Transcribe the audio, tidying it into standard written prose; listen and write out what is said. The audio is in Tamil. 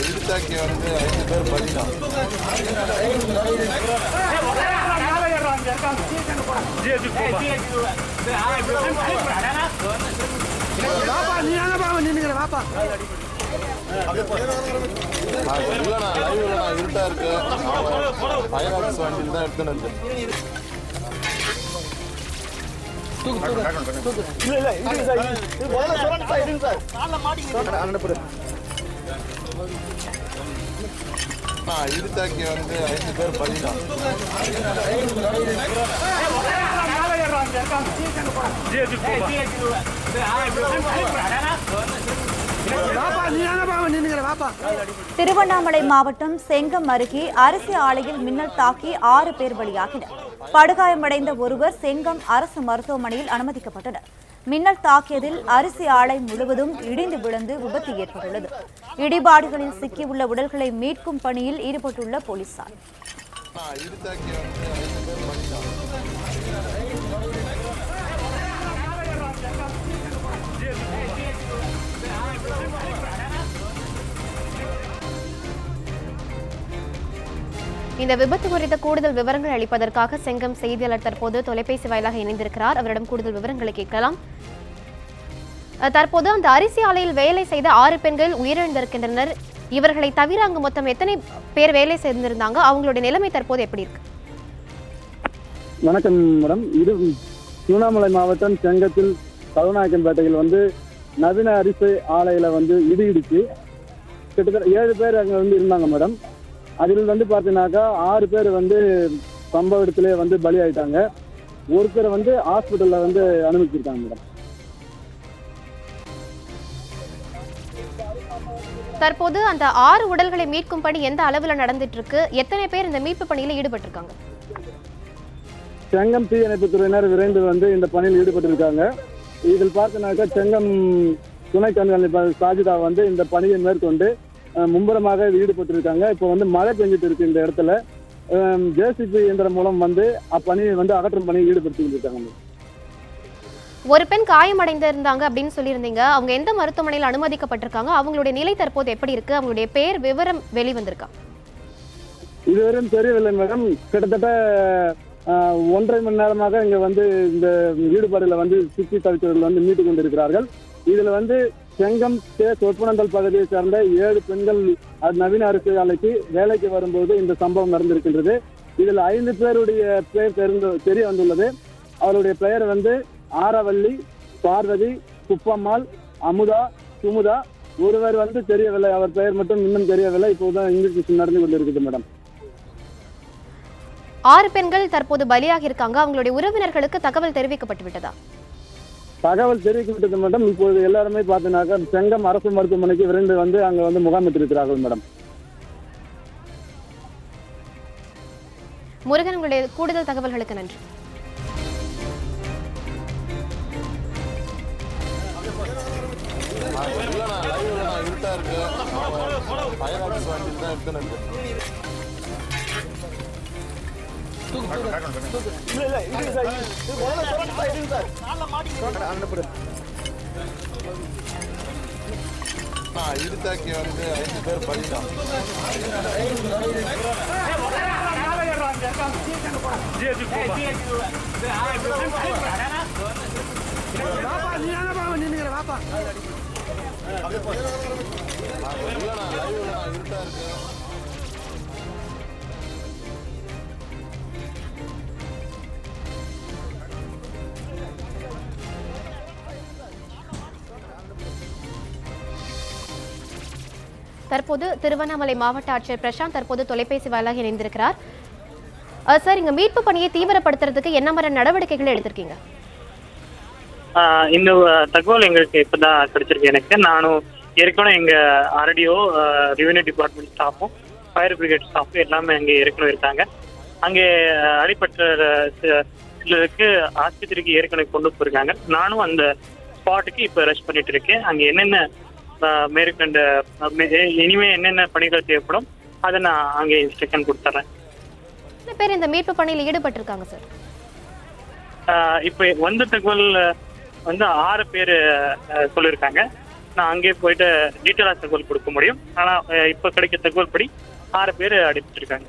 இடுத்தாக்கி வந்து 5 பேர் பலிதான். இருட்டா இருக்கு. ஃபயர் ஆக்ஸ் வண்டியில் தான் எடுத்துன்னு இருக்கு. இடுத்தாக்கி வந்து 5 பேர் பலிதான். திருவண்ணாமலை மாவட்டம் செங்கம் அருகே அரிசி ஆலையில் மின்னல் தாக்கி 6 பேர் பலியாகினர். படுகாயமடைந்த ஒருவர் செங்கம் அரசு மருத்துவமனையில் அனுமதிக்கப்பட்டனர். மின்னல் தாக்கியதில் அரிசி ஆலை முழுவதும் இடிந்து விழுந்து விபத்து ஏற்பட்டுள்ளது. இடிபாடுகளில் சிக்கியுள்ள உடல்களை மீட்கும் பணியில் ஈடுபட்டுள்ள போலீசார். இந்த விபத்து குறித்த கூடுதல் விவரங்கள் அளிப்பதற்காக செங்கம் செய்தியாளர் தற்போது தொலைபேசி வாயிலாக இணைந்திருக்கிறார். அவரிடம் கூடுதல் விவரங்களை கேட்கலாம். தற்போது அந்த அரிசி ஆலையில் வேலை செய்த 6 பெண்கள் உயிரிழந்திருக்கின்றனர். இவர்களை தவிர அங்கு மொத்தம் எத்தனை பேர் வேலை செய்திருந்தாங்க? அவங்களுடைய நிலைமை தற்போது எப்படி இருக்கு? வணக்கம் மேடம். இது திருவண்ணாமலை மாவட்டம் செங்கத்தில் கருநாயக்கன்பேட்டையில் வந்து நவீன அரிசி ஆலையில வந்து இடிச்சு கிட்டத்தட்ட 7 பேர் அங்கே வந்து இருந்தாங்க மேடம். அதில் வந்து பார்த்தீங்கன்னாக்கா 6 பேர் வந்து சம்பவ இடத்திலே வந்து பலி ஆயிட்டாங்க. ஒருத்தர் வந்து ஹாஸ்பிட்டலில் வந்து அனுமதிச்சிருக்காங்க மேடம். தற்போது அந்த 6 உடல்களை மீட்கும் பணி எந்த அளவில் நடந்துட்டு இருக்கு? எத்தனை பேர் இந்த மீட்பு பணியில் ஈடுபட்டிருக்காங்க? செங்கம் தீயணைப்பு துறையினர் விரைந்து வந்து இந்த பணியில் ஈடுபட்டிருக்காங்க. இதில் பார்த்தீங்கன்னாக்கா செங்கம் துணை கண்காணிப்பாளர் சாஜிதா வந்து இந்த பணியை மேற்கொண்டு மும்முரமாக ஈடுபட்டிருக்காங்க. இப்போ வந்து மழை பெஞ்சிட்டு இருக்கு இந்த இடத்துல. ஜேசிபி இயந்திரம் மூலம் வந்து அப்பணியை வந்து அகற்றும் பணியை ஈடுபடுத்திட்டு இருக்காங்க. ஒரு பெண் காயமடைந்திருந்தாங்க அப்படின்னு சொல்லியிருந்தீங்க. அவங்க எந்த மருத்துவமனையில் அனுமதிக்கப்பட்டிருக்காங்க? அவங்களுடைய நிலை தற்போது எப்படி இருக்கு? அவங்களுடைய பெயர் விவரம் வெளிவந்திருக்கா? இதுவரையும் தெரியவில்லை மேடம். கிட்டத்தட்ட 1.5 மணி நேரமாக இங்க வந்து இந்த ஈடுபாடுல வந்து சிக்கி தவித்தவர்கள் வந்து மீட்டு கொண்டிருக்கிறார்கள். இதுல வந்து செங்கம் சொற்பனந்தல் பகுதியை சேர்ந்த 7 பெண்கள் நவீன அரிசி ஆலைக்கு வேலைக்கு வரும்போது இந்த சம்பவம் நடந்திருக்கின்றது. இதில் 5 பேருடைய பெயர் தெரிய வந்துள்ளது. அவருடைய பெயர் வந்து ஆரவல்லி, பார்வதி, குப்பம்மாள், அமுதா, சுமுதா. ஒருவர் வந்து தெரியவில்லை. அவர் பெயர் மட்டும் இன்னும் தெரியவில்லை. இப்போதான் இன்வெஸ்டிகேஷன் நடந்து கொண்டிருக்குது மேடம். 6 பெண்கள் தற்போது பலியாக இருக்காங்க. அவங்களுடைய உறவினர்களுக்கு தகவல் தெரிவிக்கப்பட்டு விட்டதா? தகவல் தெரிவிக்கப்பட்டது மேடம். இப்போது எல்லாருமே பார்த்தீங்கன்னாக்கா செங்கம் அரசு மருத்துவமனைக்கு விரைந்து வந்து அங்க வந்து முகாமிட்டிருக்கிறார்கள் மேடம். முருகன், உங்களுடைய கூடுதல் தகவல்களுக்கு நன்றி. இருட்டா இருக்கு. ஃபயர் ஆக்ஸ் வண்டியில் தான் எடுத்துன்னு இருக்கு. இடுத்தாக்கி வந்து 5 பேர் பலிதான். இருட்டா இருக்கு. தற்போது திருவண்ணாமலை மாவட்ட ஆட்சியர் பிரசாந்த் தற்போது தொலைபேசி வாயிலாக இணைந்திருக்கிறார். சார், இங்க மீட்பு பணியை தீவிரப்படுத்துறதுக்கு என்ன மாதிரி நடவடிக்கைகள் எடுத்திருக்கீங்க? இந்த தகவல் எங்களுக்கு இப்பதான் கிடைச்சிருக்கு. எனக்கு நானும் ஏற்கனவே எங்க ஆர்டிஓ, ரெவென்யூ டிபார்ட்மெண்ட் ஸ்டாஃபும், ஃபயர் பிரிகேட் ஸ்டாஃபும் எல்லாமே அங்கே ஏற்கனவே இருக்காங்க. அங்கே அடிப்பட்ட சிலருக்கு ஆஸ்பத்திரிக்கு ஏற்கனவே கொண்டு போயிருக்காங்க. நானும் அந்த ஸ்பாட்டுக்கு இப்போ ரஷ் பண்ணிட்டு இருக்கேன். அங்கே என்னென்ன மேற்கொண்ட இனிமே என்னென்ன பணிகள் தேவைப்படும் அதை நான் அங்கே இன்ஸ்ட்ரக்ஷன் கொடுத்துறேன். எத்தனை பேர் இந்த மீட்பு பணியில் ஈடுபட்டிருக்காங்க சார்? இப்போ வந்த தகவல் வந்து 6 பேர் சொல்லியிருக்காங்க. நான் அங்கேயே போயிட்டு டீட்டெயிலாக தகவல் கொடுக்க முடியும். ஆனால் இப்போ கிடைக்க தகவல் படி 6 பேர் அடிச்சிருக்காங்க.